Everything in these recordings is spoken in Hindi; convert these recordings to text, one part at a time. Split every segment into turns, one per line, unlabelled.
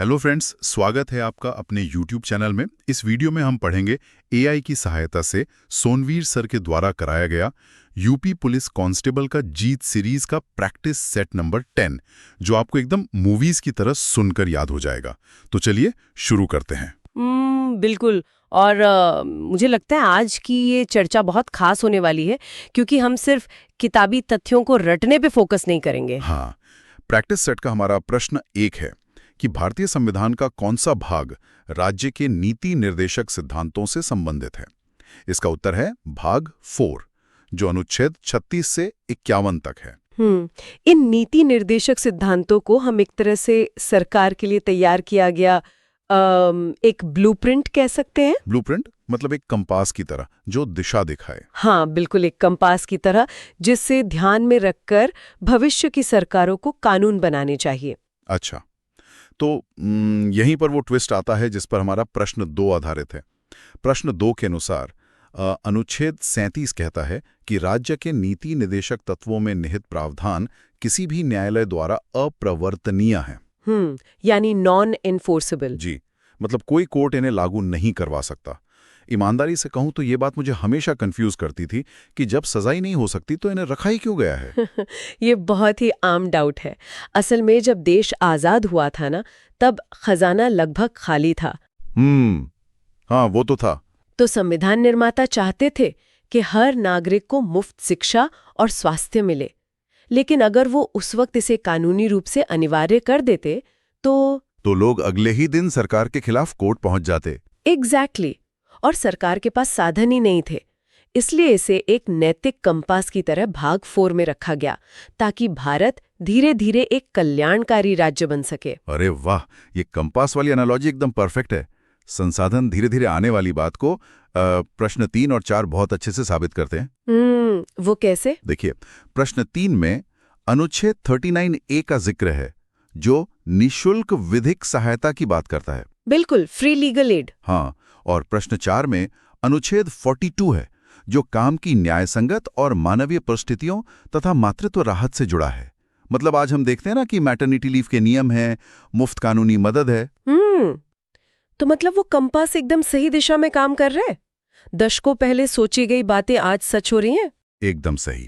हेलो फ्रेंड्स, स्वागत है आपका अपने YouTube चैनल में। इस वीडियो में हम पढ़ेंगे एआई की सहायता से सोनवीर सर के द्वारा कराया गया यूपी पुलिस कांस्टेबल का जीत सीरीज का प्रैक्टिस सेट नंबर 10, जो आपको एकदम मूवीज की तरह सुनकर याद हो जाएगा। तो चलिए शुरू करते हैं।
बिल्कुल। और मुझे लगता है आज की ये चर्चा बहुत खास होने वाली है, क्योंकि हम सिर्फ किताबी तथ्यों को रटने पे फोकस नहीं करेंगे।
हाँ, प्रैक्टिस सेट का हमारा प्रश्न एक है कि भारतीय संविधान का कौन सा भाग राज्य के नीति निर्देशक सिद्धांतों से संबंधित है। इसका उत्तर है भाग 4, जो अनुच्छेद 36 से 51 तक है।
इन नीति निर्देशक सिद्धांतों को हम एक तरह से सरकार के लिए तैयार किया गया एक ब्लूप्रिंट कह सकते हैं।
ब्लूप्रिंट मतलब एक कंपास की तरह जो दिशा दिखाए।
हाँ, बिल्कुल, एक कंपास की तरह, जिससे ध्यान में रखकर भविष्य की सरकारों को कानून बनाने चाहिए।
अच्छा, तो यहीं पर वो ट्विस्ट आता है जिस पर हमारा प्रश्न 2 आधारित है। प्रश्न 2 के अनुसार अनुच्छेद 37 कहता है कि राज्य के नीति निदेशक तत्वों में निहित प्रावधान किसी भी न्यायालय द्वारा अप्रवर्तनीय है।
यानी नॉन एनफोर्सेबल।
जी, मतलब कोई कोर्ट इन्हें लागू नहीं करवा सकता। ईमानदारी से कहूं तो ये बात मुझे हमेशा कंफ्यूज करती थी कि जब सजा ही नहीं हो सकती तो इन्हें रखा ही क्यों गया है।
ये बहुत ही आम डाउट है। असल में जब देश आजाद हुआ था ना, तब खजाना लगभग खाली था।
हाँ, वो तो था।
तो संविधान निर्माता चाहते थे कि हर नागरिक को मुफ्त शिक्षा और स्वास्थ्य मिले, लेकिन अगर वो उस वक्त इसे कानूनी रूप से अनिवार्य कर देते तो
लोग अगले ही दिन सरकार के खिलाफ कोर्ट पहुंच जाते।
एग्जैक्टली। और सरकार के पास साधन ही नहीं थे। इसलिए इसे एक नैतिक कंपास की तरह भाग 4 में रखा गया, ताकि भारत धीरे धीरे एक कल्याणकारी राज्य बन सके।
अरे वाह, ये कंपास वाली एनालॉजी एकदम परफेक्ट है। संसाधन धीरे धीरे आने वाली बात को प्रश्न 3 और 4 बहुत अच्छे से साबित करते हैं।
वो कैसे?
देखिए, प्रश्न 3 में अनुच्छेद 39A का जिक्र है, जो निशुल्क विधिक सहायता की बात करता है।
बिल्कुल, फ्री लीगल एड।
हाँ, और प्रश्न 4 में अनुच्छेद 42 है, जो काम की न्यायसंगत और मानवीय परिस्थितियों तथा मातृत्व राहत से जुड़ा है। मतलब आज हम देखते हैं ना कि मैटरनिटी लीव के नियम हैं, मुफ्त कानूनी मदद है।
तो मतलब वो कंपास एकदम सही दिशा में काम कर रहे हैं। दशकों पहले सोची गई बातें आज सच हो रही हैं।
एकदम सही।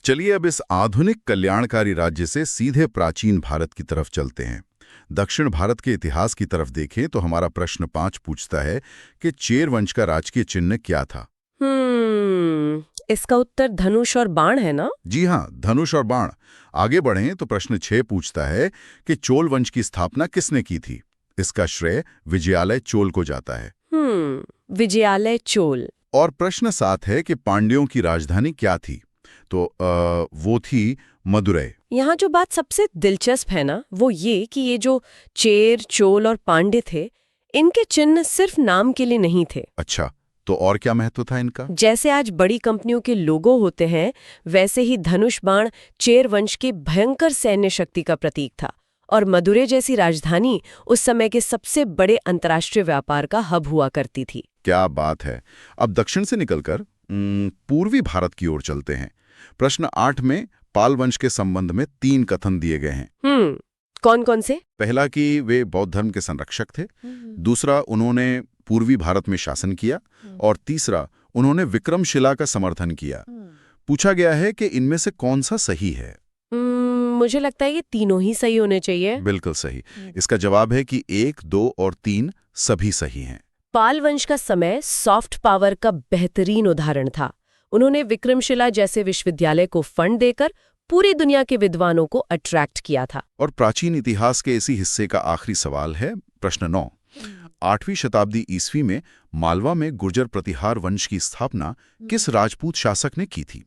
चलिए अब इस आधुनिक कल्याणकारी राज्य से सीधे प्राचीन भारत की तरफ चलते हैं। दक्षिण भारत के इतिहास की तरफ देखें तो हमारा प्रश्न 5 पूछता है कि चेर वंश का राजकीय चिन्ह क्या था।
इसका उत्तर धनुष और बाण है ना?
जी हाँ, धनुष और बाण। आगे बढ़ें तो प्रश्न 6 पूछता है कि चोल वंश की स्थापना किसने की थी। इसका श्रेय विजयालय चोल को जाता है।
विजयालय चोल।
और प्रश्न 7 है कि पांड्यों की राजधानी क्या थी। तो वो थी मदुरै।
यहाँ जो बात सबसे दिलचस्प है ना, वो ये कि ये जो चेर, चोल और पांड्य थे, इनके चिन्ह सिर्फ नाम के लिए नहीं थे।
अच्छा, तो और क्या महत्व था इनका?
जैसे आज बड़ी कंपनियों के लोगो होते हैं, वैसे ही धनुष बाण चेर वंश की भयंकर सैन्य शक्ति का प्रतीक था। और मदुरै जैसी राजधानी उस समय के सबसे बड़े अंतर्राष्ट्रीय व्यापार का हब हुआ करती थी।
क्या बात है। अब दक्षिण से निकलकर पूर्वी भारत की ओर चलते हैं। प्रश्न 8 में पाल वंश के संबंध में 3 कथन दिए गए हैं।
कौन कौन से?
पहला कि वे बौद्ध धर्म के संरक्षक थे। दूसरा, उन्होंने पूर्वी भारत में शासन किया। और तीसरा, उन्होंने विक्रमशिला का समर्थन किया। पूछा गया है कि इनमें से कौन सा सही है।
मुझे लगता है ये तीनों ही सही होने चाहिए।
बिल्कुल सही। इसका जवाब है कि 1, 2 और 3 सभी सही हैं।
पाल वंश का समय सॉफ्ट पावर का बेहतरीन उदाहरण था। उन्होंने विक्रमशिला जैसे विश्वविद्यालय को फंड देकर पूरी दुनिया के विद्वानों को अट्रैक्ट किया था।
और प्राचीन इतिहास के इसी हिस्से का आखिरी सवाल है प्रश्न 9। 8वीं शताब्दी ईस्वी में मालवा में गुर्जर प्रतिहार वंश की स्थापना किस राजपूत शासक ने की थी।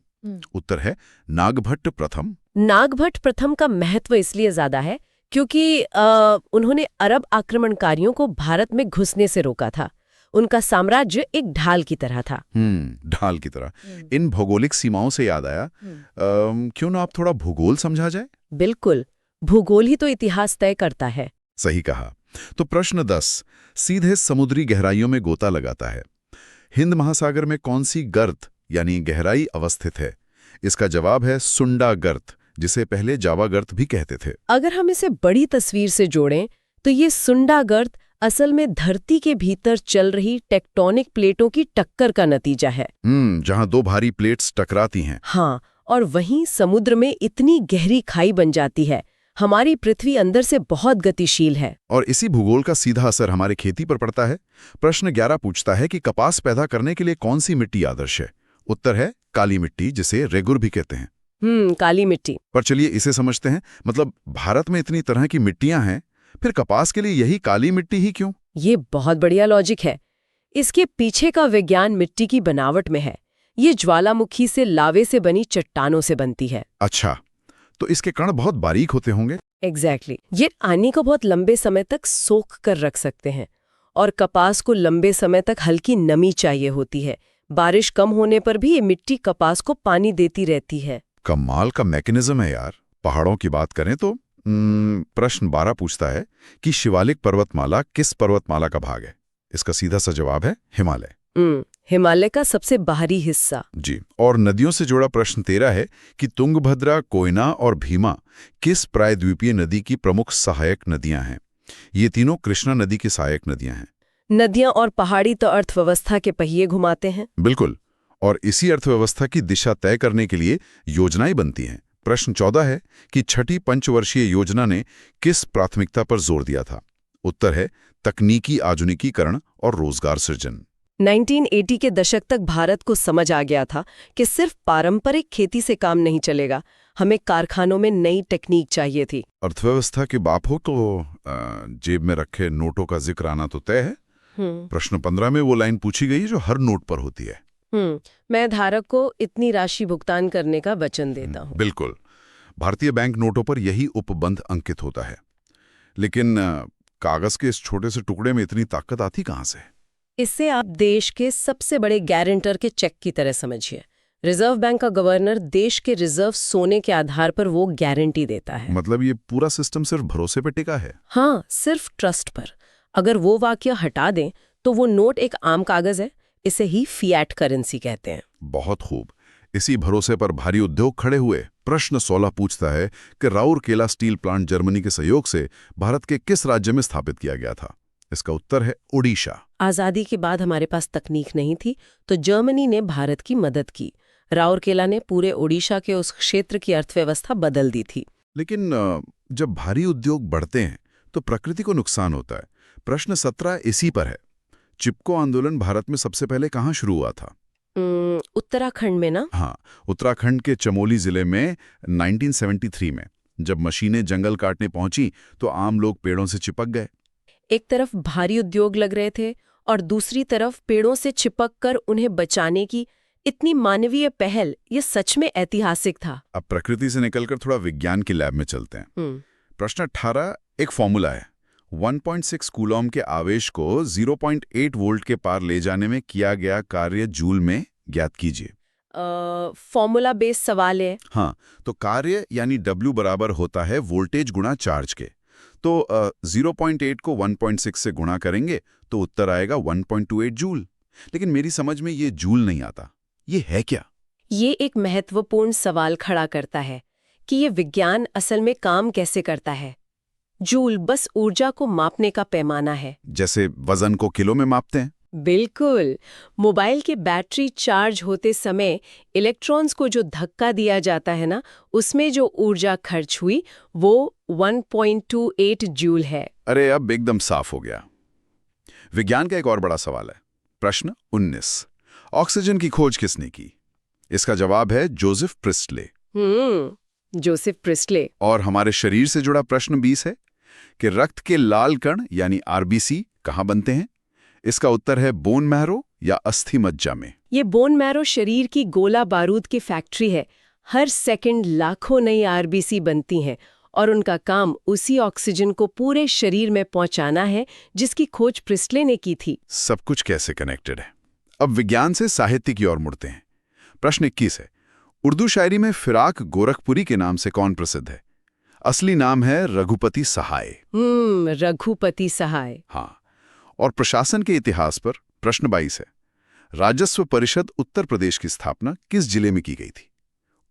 उत्तर है नागभट्ट प्रथम।
नागभट्ट प्रथम का महत्व इसलिए ज्यादा है क्योंकि उन्होंने अरब आक्रमणकारियों को भारत में घुसने से रोका था। उनका साम्राज्य एक ढाल की तरह था।
ढाल की तरह। इन भौगोलिक सीमाओं से याद आया, क्यों ना आप थोड़ा भूगोल समझा जाए।
बिल्कुल, भूगोल ही तो इतिहास तय करता है।
सही कहा। तो प्रश्न 10 सीधे समुद्री गहराइयों में गोता लगाता है। हिंद महासागर में कौन सी गर्त यानी गहराई अवस्थित है। इसका जवाब है सुंडा गर्त, जिसे पहले जावा गर्त भी कहते थे।
अगर हम इसे बड़ी तस्वीर से जोड़ें तो ये सुंडा गर्त असल में धरती के भीतर चल रही टेक्टोनिक प्लेटों की टक्कर का नतीजा है।
जहां दो भारी प्लेट्स टकराती हैं।
हाँ, और वहीं समुद्र में इतनी गहरी खाई बन जाती है। हमारी पृथ्वी अंदर से बहुत गतिशील है।
और इसी भूगोल का सीधा असर हमारे खेती पर पड़ता है। प्रश्न 11 पूछता है कि कपास पैदा करने के लिए कौन सी मिट्टी आदर्श है। उत्तर है काली मिट्टी, जिसे रेगुर भी कहते हैं।
काली मिट्टी।
पर चलिए इसे समझते हैं। मतलब भारत में इतनी तरह की मिट्टियां हैं, फिर कपास के लिए यही काली मिट्टी ही क्यों?
ये बहुत बढ़िया लॉजिक है। इसके पीछे का विज्ञान मिट्टी की बनावट में है। ये ज्वालामुखी से लावे से बनी चट्टानों से बनती है।
अच्छा, तो इसके कण बहुत बारीक होते होंगे।
एग्जैक्टली। ये पानी को बहुत लंबे समय तक सोख कर रख सकते हैं, और कपास को लंबे समय तक हल्की नमी चाहिए होती है। बारिश कम होने पर भी ये मिट्टी कपास को पानी देती रहती है।
कमाल का मैकेनिज्म है यार। पहाड़ों की बात करें तो प्रश्न 12 पूछता है कि शिवालिक पर्वतमाला किस पर्वतमाला का भाग है। इसका सीधा सा जवाब है हिमालय।
हिमालय का सबसे बाहरी हिस्सा।
जी। और नदियों से जुड़ा प्रश्न 13 है कि तुंगभद्रा, कोयना और भीमा किस प्रायद्वीपीय नदी की प्रमुख सहायक नदियां हैं। ये तीनों कृष्णा नदी की सहायक नदियां हैं।
नदियां और पहाड़ी तो अर्थव्यवस्था के पहिए घुमाते हैं।
बिल्कुल। और इसी अर्थव्यवस्था की दिशा तय करने के लिए योजनाएं बनती हैं। प्रश्न 14 है कि छठी पंचवर्षीय योजना ने किस प्राथमिकता पर जोर दिया था। उत्तर है तकनीकी आधुनिकीकरण और रोजगार सृजन।
1980 के दशक तक भारत को समझ आ गया था कि सिर्फ पारंपरिक खेती से काम नहीं चलेगा, हमें कारखानों में नई टेक्निक चाहिए थी।
अर्थव्यवस्था के बाप हो तो जेब में रखे नोटों का जिक्र आना तो तय है। प्रश्न 15 में वो लाइन पूछी गई जो हर नोट पर होती है।
मैं धारक को इतनी राशि भुगतान करने का वचन देता हूँ।
बिल्कुल। भारतीय बैंक नोटों पर यही उपबंध अंकित होता है। लेकिन कागज के इस छोटे से टुकड़े में इतनी ताकत आती कहाँ से?
इससे आप देश के सबसे बड़े गारंटर के चेक की तरह समझिए। रिजर्व बैंक का गवर्नर देश के रिजर्व सोने के आधार पर वो गारंटी देता है।
मतलब ये पूरा सिस्टम सिर्फ भरोसे पे टिका है?
हाँ, सिर्फ ट्रस्ट पर। अगर वो वाक्य हटा दें तो वो नोट एक आम कागज है। इसे ही फिएट करेंसी कहते हैं।
बहुत खूब। इसी भरोसे पर भारी उद्योग खड़े हुए। प्रश्न 16 पूछता है कि राउरकेला स्टील प्लांट जर्मनी के सहयोग से भारत के किस राज्य में स्थापित किया गया था। इसका उत्तर है ओडिशा।
आज़ादी के बाद हमारे पास तकनीक नहीं थी, तो जर्मनी ने भारत की मदद की। राउरकेला ने पूरे ओडिशा के उस क्षेत्र की अर्थव्यवस्था बदल दी थी।
लेकिन जब भारी उद्योग बढ़ते हैं तो प्रकृति को नुकसान होता है। प्रश्न 17 इसी पर है। चिपको आंदोलन भारत में सबसे पहले कहाँ शुरू हुआ था?
उत्तराखंड में ना?
हाँ, उत्तराखंड के चमोली जिले में 1973 में जब मशीनें जंगल काटने पहुंची तो आम लोग पेड़ों से चिपक गए।
एक तरफ भारी उद्योग लग रहे थे और दूसरी तरफ पेड़ों से चिपक कर उन्हें बचाने की इतनी मानवीय पहल। ये सच में ऐतिहासिक था।
अब प्रकृति से निकलकर थोड़ा विज्ञान की लैब में चलते हैं। प्रश्न 18 एक फॉर्मूला है। 1.6 कूलॉम के आवेश को 0.8 वोल्ट के पार ले जाने में किया गया कार्य जूल में ज्ञात कीजिए।
फॉर्मूला बेस्ड सवाल है।
हाँ, तो कार्य यानी W बराबर होता है वोल्टेज गुणा चार्ज के। तो 0.8 को 1.6 से गुणा करेंगे तो उत्तर आएगा 1.28 जूल। लेकिन मेरी समझ में ये जूल नहीं आता। ये है क्या?
ये एक महत्वपूर्ण सवाल खड़ा करता है कि ये विज्ञान असल में काम कैसे करता है। जूल बस ऊर्जा को मापने का पैमाना है।
जैसे वजन को किलो में मापते हैं?
बिल्कुल। मोबाइल के बैटरी चार्ज होते समय इलेक्ट्रॉन्स को जो धक्का दिया जाता है ना, उसमें जो ऊर्जा खर्च हुई वो 1.28 जूल है।
अरे अब एकदम साफ हो गया। विज्ञान का एक और बड़ा सवाल है। प्रश्न 19 ऑक्सीजन की खोज किसने की? इसका जवाब है जोसेफ प्रिस्टले।
Joseph Presley.
और हमारे शरीर से जुड़ा प्रश्न 20 है कि रक्त के लाल कण यानी आरबीसी कहाँ बनते हैं? इसका उत्तर है बोन मैरो या अस्थि मज्जा में।
ये बोन मैरो शरीर की गोला बारूद की फैक्ट्री है। हर सेकंड लाखों नई आरबीसी बनती हैं और उनका काम उसी ऑक्सीजन को पूरे शरीर में पहुंचाना है जिसकी खोज प्रिस्टले ने की थी।
सब कुछ कैसे कनेक्टेड है? अब विज्ञान से साहित्य की ओर मुड़ते हैं। प्रश्न 21 है। उर्दू शायरी में फिराक गोरखपुरी के नाम से कौन प्रसिद्ध है? असली नाम है रघुपति सहाय।
रघुपति सहाय।
हाँ। और प्रशासन के इतिहास पर प्रश्न 22 है। राजस्व परिषद उत्तर प्रदेश की स्थापना किस जिले में की गई थी?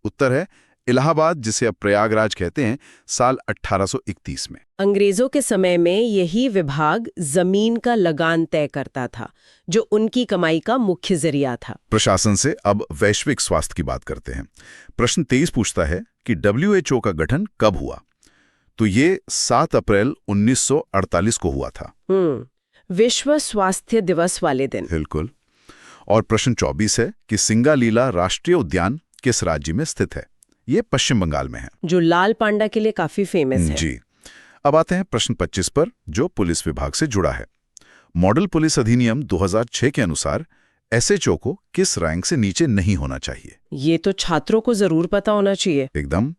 उत्तर है इलाहाबाद, जिसे अब प्रयागराज कहते हैं, साल 1831 में।
अंग्रेजों के समय में यही विभाग जमीन का लगान तय करता था, जो उनकी कमाई का मुख्य जरिया था।
प्रशासन से अब वैश्विक स्वास्थ्य की बात करते हैं। प्रश्न 23 पूछता है कि WHO का गठन कब हुआ? तो ये 7 अप्रैल 1948 को हुआ था।
विश्व स्वास्थ्य दिवस वाले दिन।
बिल्कुल। और प्रश्न 24 है कि सिंगालीला राष्ट्रीय उद्यान किस राज्य में स्थित है? ये पश्चिम बंगाल में है,
जो लाल पांडा के लिए काफी फेमस है।
जी। अब आते हैं प्रश्न 25 पर, जो पुलिस विभाग से जुड़ा है। मॉडल पुलिस अधिनियम 2006 के अनुसार SHO को किस रैंक से नीचे नहीं होना चाहिए?
ये तो छात्रों को जरूर पता होना चाहिए।
एकदम।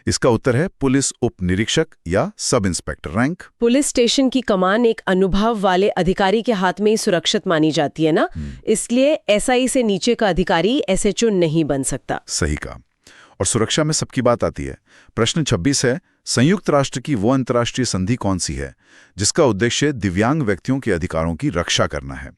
इसका उत्तर है पुलिस उप निरीक्षक या sub inspector rank.
Police station की कमान एक अनुभव वाले अधिकारी के हाथ में ही सुरक्षित मानी जाती है ना, इसलिए SI से नीचे का अधिकारी SHO नहीं बन सकता।
सही कहा। और सुरक्षा में सबकी बात आती है। प्रश्न 26 है, संयुक्त राष्ट्र की वो अंतर्राष्ट्रीय संधि कौन सी है जिसका उद्देश्य दिव्यांग व्यक्तियों के अधिकारों की रक्षा करना है?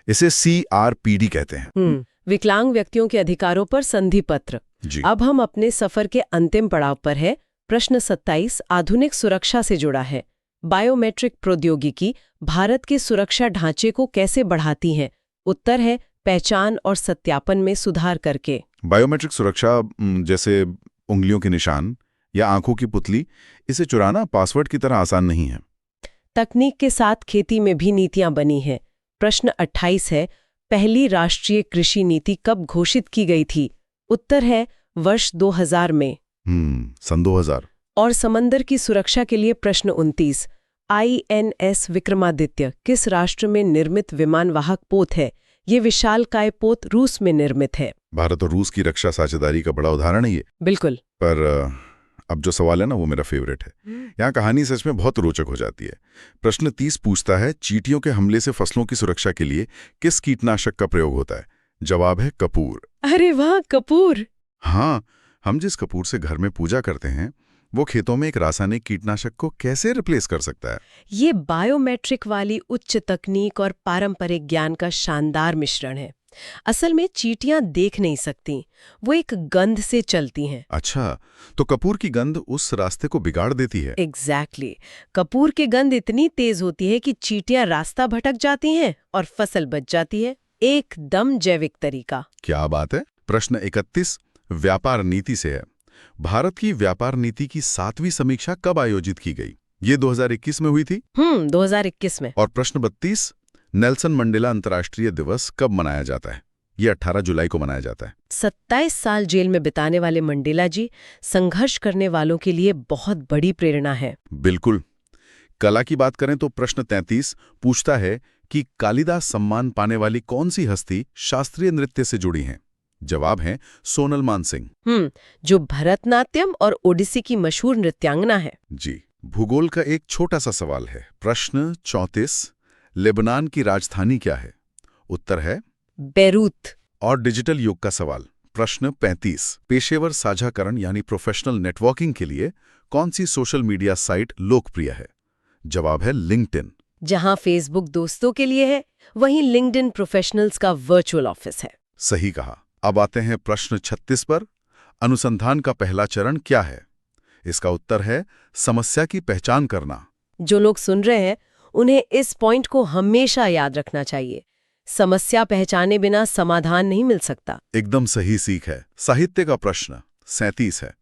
इसे CRPD कहते हैं।
विकलांग व्यक्तियों के अधिकारों पर संधि पत्र। अब हम अपने सफर के अंतिम पड़ाव पर है। प्रश्न 27 आधुनिक सुरक्षा से जुड़ा है। बायोमेट्रिक प्रौद्योगिकी भारत के सुरक्षा ढांचे को कैसे बढ़ाती है? उत्तर है पहचान और सत्यापन में सुधार करके।
बायोमेट्रिक सुरक्षा, जैसे उंगलियों के निशान या आंखों की पुतली, इसे चुराना पासवर्ड की तरह आसान नहीं है।
तकनीक के साथ खेती में भी नीतियां बनी है। प्रश्न 28 है, पहली राष्ट्रीय कृषि नीति कब घोषित की गई थी? उत्तर है वर्ष 2000 में।
सन 2000।
और समंदर की सुरक्षा के लिए प्रश्न 29, INS विक्रमादित्य किस राष्ट्र में निर्मित विमानवाहक पोत है? ये विशालकाय पोत रूस में निर्मित है।
भारत और रूस की रक्षा साझेदारी का बड़ा उदाहरण है ये।
बिल्कुल।
पर अब जो सवाल है ना, वो मेरा फेवरेट है। यहाँ कहानी सच में बहुत रोचक हो जाती है। प्रश्न 30 पूछता है, चींटियों के हमले से फसलों की सुरक्षा के लिए किस कीटनाशक का प्रयोग होता है? जवाब है कपूर।
अरे वाह, कपूर।
हाँ, हम जिस कपूर से घर में पूजा करते हैं, वो खेतों में एक रासायनिक कीटनाशक को कैसे रिप्लेस कर सकता है?
ये बायोमेट्रिक वाली उच्च तकनीक और पारंपरिक ज्ञान का शानदार मिश्रण है। असल में चींटियां देख नहीं सकती, वो एक गंध से चलती हैं।
अच्छा, तो कपूर की गंध उस रास्ते को बिगाड़ देती है?
एग्जैक्टली। कपूर की गंध इतनी तेज होती है कि चींटियां रास्ता भटक जाती हैं और फसल बच जाती है। एकदम जैविक तरीका।
क्या बात है। प्रश्न 31 व्यापार नीति से है। भारत की व्यापार नीति की 7वीं समीक्षा कब आयोजित की गई? ये 2021 में हुई थी।
2021 में।
और प्रश्न 32 नेल्सन मंडेला अंतर्राष्ट्रीय दिवस कब मनाया जाता है? ये 18 जुलाई को मनाया जाता है।
27 साल जेल में बिताने वाले मंडेला जी संघर्ष करने वालों के लिए बहुत बड़ी प्रेरणा है।
बिल्कुल। कला की बात करें तो प्रश्न 33 पूछता है कि कालिदास सम्मान पाने वाली कौन सी हस्ती शास्त्रीय नृत्य से जुड़ी हैं? जवाब है सोनल मानसिंह।
जो भरतनाट्यम और ओडिसी की मशहूर नृत्यांगना है।
जी। भूगोल का एक छोटा सा सवाल है। प्रश्न 34 लेबनान की राजधानी क्या है? उत्तर है
बेरूत।
और डिजिटल युग का सवाल। प्रश्न 35 पेशेवर साझाकरण यानी प्रोफेशनल नेटवर्किंग के लिए कौन सी सोशल मीडिया साइट लोकप्रिय है? जवाब है लिंक्डइन।
जहां फेसबुक दोस्तों के लिए है, वहीं लिंक्डइन प्रोफेशनल्स का वर्चुअल ऑफिस है।
सही कहा। अब आते हैं प्रश्न 36 पर। अनुसंधान का पहला चरण क्या है? इसका उत्तर है समस्या की पहचान करना।
जो लोग सुन रहे हैं उन्हें इस पॉइंट को हमेशा याद रखना चाहिए। समस्या पहचाने बिना समाधान नहीं मिल सकता।
एकदम सही सीख है। साहित्य का प्रश्न 37 है।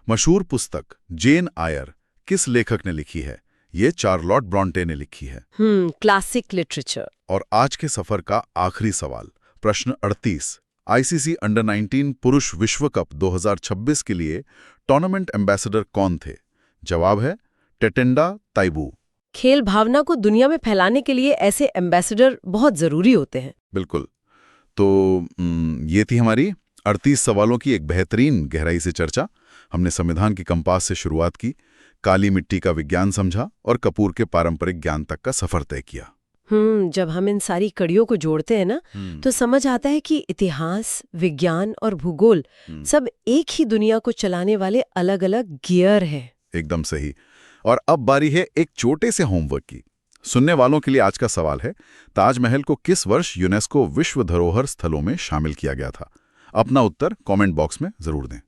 मशहूर पुस्तक जेन आयर किस लेखक ने लिखी है? ये चार्लोट ब्रॉन्टे ने लिखी है।
Classic literature.
और आज के सफर का आखिरी सवाल। प्रश्न 38 ICC अंडर 19 पुरुष विश्व कप 2026 के लिए टूर्नामेंट एम्बेसडर कौन थे? जवाब है टेटेंडा ताइबू।
खेल भावना को दुनिया में फैलाने के लिए ऐसे एम्बेसडर बहुत जरूरी होते हैं।
बिल्कुल। तो ये थी हमारी 38 सवालों की एक बेहतरीन गहराई से चर्चा। हमने संविधान की कंपास से शुरुआत की, काली मिट्टी का विज्ञान समझा और कपूर के पारंपरिक ज्ञान तक का सफर तय किया।
जब हम इन सारी कड़ियों को जोड़ते हैं ना, तो समझ आता है कि इतिहास, विज्ञान और भूगोल सब एक ही दुनिया को चलाने वाले अलग अलग गियर हैं।
एकदम सही। और अब बारी है एक छोटे से होमवर्क की। सुनने वालों के लिए आज का सवाल है, ताजमहल को किस वर्ष यूनेस्को विश्व धरोहर स्थलों में शामिल किया गया था? अपना उत्तर कमेंट बॉक्स में जरूर दें।